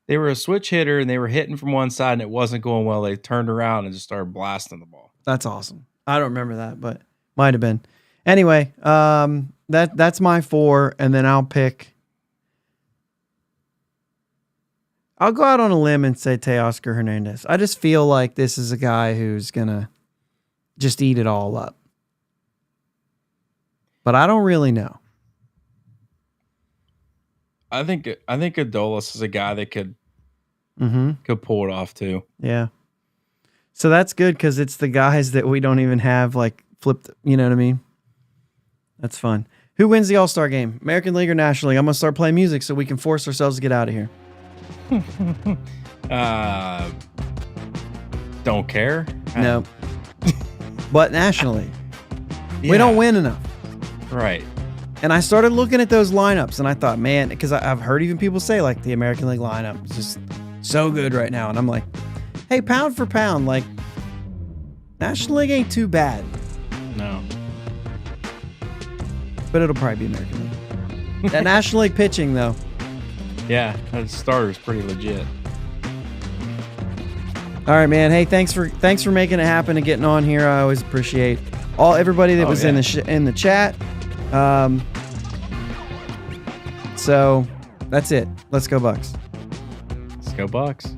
They were a switch hitter and they were hitting from one side and it wasn't going well. They turned around and just started blasting the ball. That's awesome. I don't remember that, but might have been. Anyway, that's my 4, and then I'll go out on a limb and say Teoscar Hernandez. I just feel like this is a guy who's gonna just eat it all up. But I don't really know. I think Adolis is a guy that could pull it off too. Yeah. So that's good because it's the guys that we don't even have like flipped. You know what I mean? That's fun. Who wins the All-Star game? American League or National League? I'm going to start playing music so we can force ourselves to get out of here. Don't care. No. But National League. Yeah. We don't win enough. Right. And I started looking at those lineups and I thought, man, because I've heard even people say like the American League lineup is just so good right now. And I'm like, hey, pound for pound, like National League ain't too bad. No. But it'll probably be American League. That National League pitching, though. Yeah, that starter's pretty legit. All right, man. Hey, thanks for making it happen and getting on here. I always appreciate everybody that was in the chat. So that's it. Let's go Bucks. Let's go Bucks.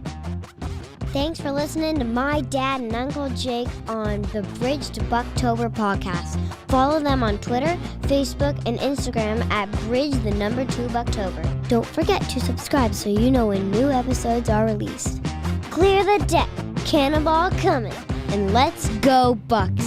Thanks for listening to my dad and Uncle Jake on the Bridge to Buctober podcast. Follow them on Twitter, Facebook, and Instagram at Bridge2Buctober. Don't forget to subscribe so you know when new episodes are released. Clear the deck, cannonball coming, and let's go Bucks.